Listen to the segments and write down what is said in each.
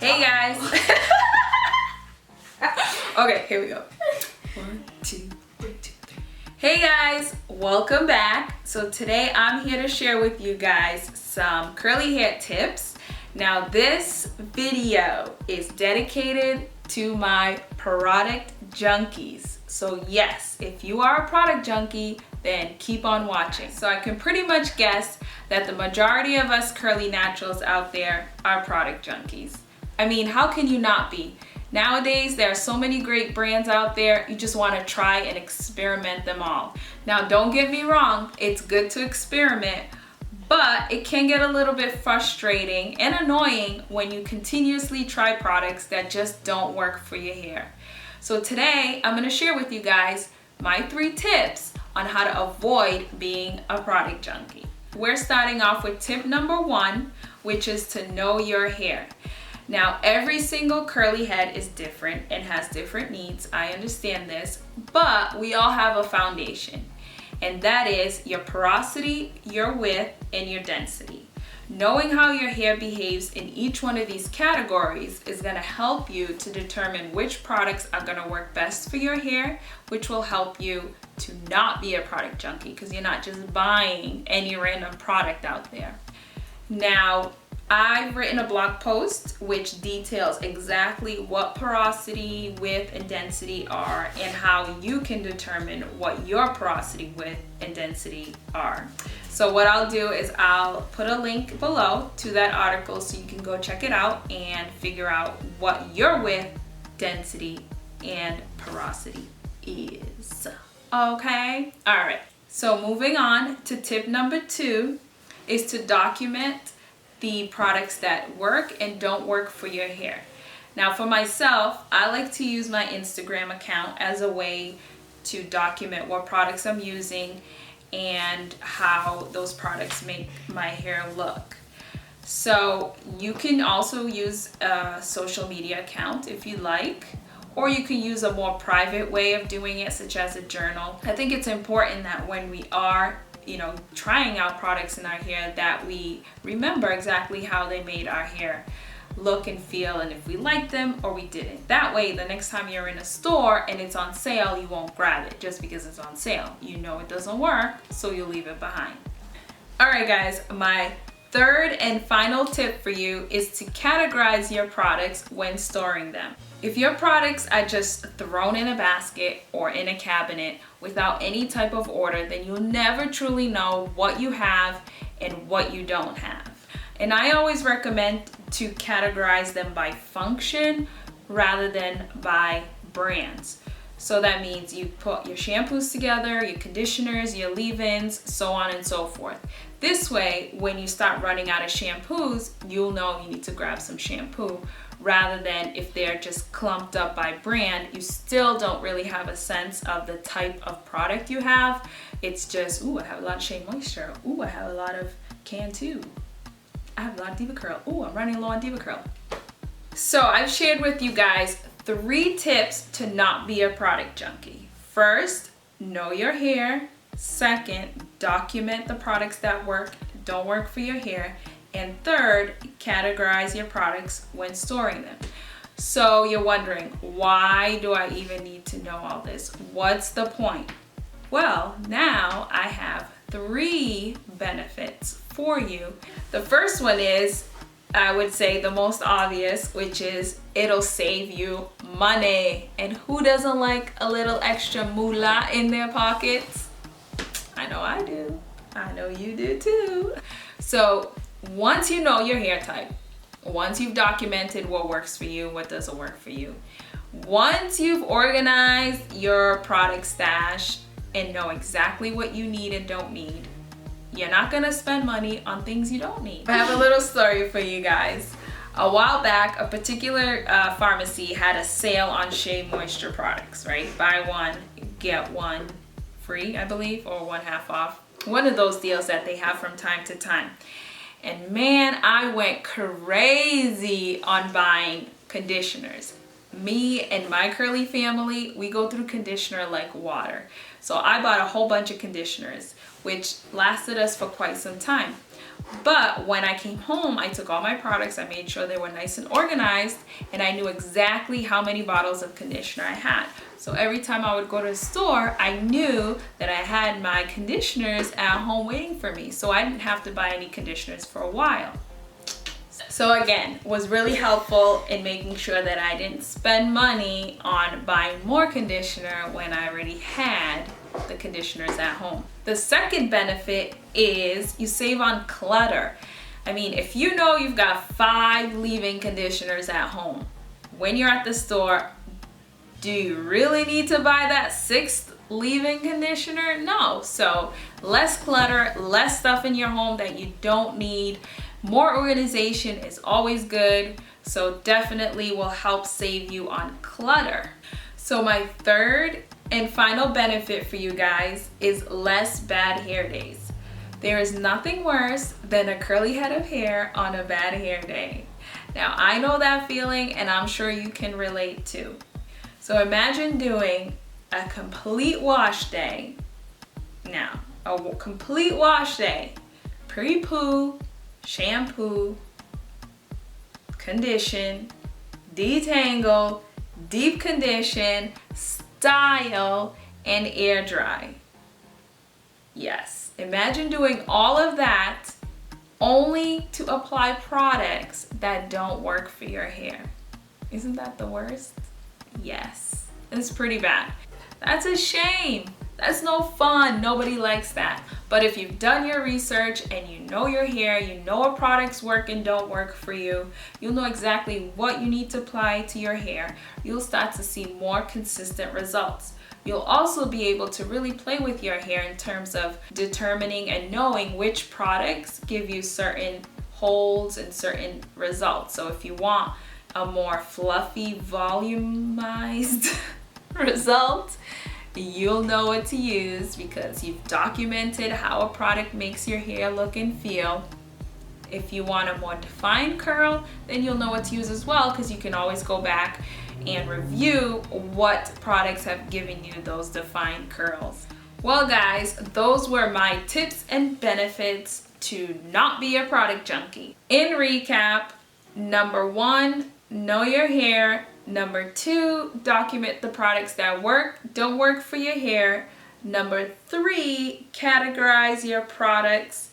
Hey guys. Okay, here we go. 1, 2, 3, 2, 3. Hey guys, welcome back. So today I'm here to share with you guys some curly hair tips. Now this video is dedicated to my product junkies. So yes, if you are a product junkie, then keep on watching. So I can pretty much guess that the majority of us curly naturals out there are product junkies. I mean, how can you not be? Nowadays, there are so many great brands out there, you just want to try and experiment them all. Now, don't get me wrong, it's good to experiment, but it can get a little bit frustrating and annoying when you continuously try products that just don't work for your hair. So today, I'm going to share with you guys my 3 tips on how to avoid being a product junkie. We're starting off with tip number 1, which is to know your hair. Now, every single curly head is different and has different needs. I understand this, but we all have a foundation, and that is your porosity, your width, and your density. Knowing how your hair behaves in each one of these categories is going to help you to determine which products are going to work best for your hair, which will help you to not be a product junkie because you're not just buying any random product out there. Now, I've written a blog post which details exactly what porosity, width, and density are and how you can determine what your porosity, width, and density are. So what I'll do is I'll put a link below to that article so you can go check it out and figure out what your width, density, and porosity is. Okay? All right. So moving on to tip number 2 is to document the products that work and don't work for your hair. Now for myself, I like to use my Instagram account as a way to document what products I'm using and how those products make my hair look. So you can also use a social media account if you like, or you can use a more private way of doing it, such as a journal. I think it's important that when we are trying out products in our hair that we remember exactly how they made our hair look and feel, and if we liked them or we didn't. That way, the next time you're in a store and it's on sale, you won't grab it just because it's on sale. You know it doesn't work, so you'll leave it behind. All right, guys, my 3rd and final tip for you is to categorize your products when storing them. If your products are just thrown in a basket or in a cabinet without any type of order, then you'll never truly know what you have and what you don't have. And I always recommend to categorize them by function rather than by brands. So that means you put your shampoos together, your conditioners, your leave-ins, so on and so forth. This way, when you start running out of shampoos, you'll know you need to grab some shampoo, rather than if they're just clumped up by brand, you still don't really have a sense of the type of product you have. It's just, ooh, I have a lot of Shea Moisture. Ooh, I have a lot of Cantu. I have a lot of Diva Curl. Ooh, I'm running low on Diva Curl. So I've shared with you guys 3 tips to not be a product junkie. First, know your hair. Second, document the products that don't work for your hair. And 3rd, categorize your products when storing them. So you're wondering, why do I even need to know all this? What's the point? Well, now I have 3 benefits for you. The first one is, I would say the most obvious, which is it'll save you money. And who doesn't like a little extra moolah in their pockets? I know I do. I know you do too. So once you know your hair type, once you've documented what works for you, what doesn't work for you, once you've organized your product stash and know exactly what you need and don't need, you're not gonna spend money on things you don't need. I have a little story for you guys. A while back, a particular pharmacy had a sale on Shea Moisture products, right? Buy one, get one free, I believe, or 1/2 off. One of those deals that they have from time to time. And man, I went crazy on buying conditioners. Me and my curly family, we go through conditioner like water. So I bought a whole bunch of conditioners, which lasted us for quite some time. But when I came home, I took all my products, I made sure they were nice and organized, and I knew exactly how many bottles of conditioner I had. So every time I would go to the store, I knew that I had my conditioners at home waiting for me, so I didn't have to buy any conditioners for a while. So again, was really helpful in making sure that I didn't spend money on buying more conditioner when I already had the conditioners at home. The second benefit is you save on clutter. I mean, if you know you've got 5 leave-in conditioners at home, when you're at the store, do you really need to buy that 6th leave-in conditioner? No. So less clutter, less stuff in your home that you don't need. More organization is always good, so definitely will help save you on clutter. So my third and final benefit for you guys is less bad hair days. There is nothing worse than a curly head of hair on a bad hair day. Now I know that feeling, and I'm sure you can relate too. So imagine doing a complete wash day. Now, a complete wash day, pre-poo, shampoo, condition, detangle, deep condition, style, and air dry. Yes, imagine doing all of that only to apply products that don't work for your hair. Isn't that the worst? Yes, it's pretty bad. That's a shame. That's no fun. Nobody likes that. But if you've done your research and you know your hair, you know what products work and don't work for you, you'll know exactly what you need to apply to your hair. You'll start to see more consistent results. You'll also be able to really play with your hair in terms of determining and knowing which products give you certain holds and certain results. So if you want a more fluffy, volumized result, you'll know what to use because you've documented how a product makes your hair look and feel. If you want a more defined curl, then you'll know what to use as well, because you can always go back and review what products have given you those defined curls. Well guys, those were my tips and benefits to not be a product junkie. In recap, number 1, know your hair. Number 2, document the products that work, don't work for your hair. Number 3, categorize your products.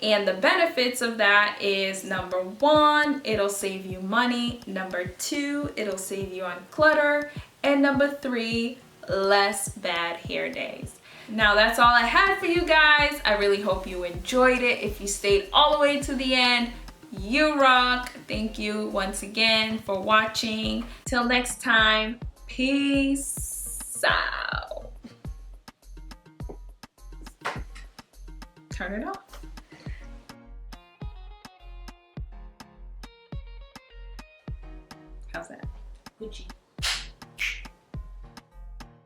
And the benefits of that is number 1, it'll save you money. Number 2, it'll save you on clutter. And number 3, less bad hair days. Now that's all I had for you guys. I really hope you enjoyed it. If you stayed all the way to the end, you rock. Thank you once again for watching. Till next time, peace out. Turn it off. How's that? Gucci.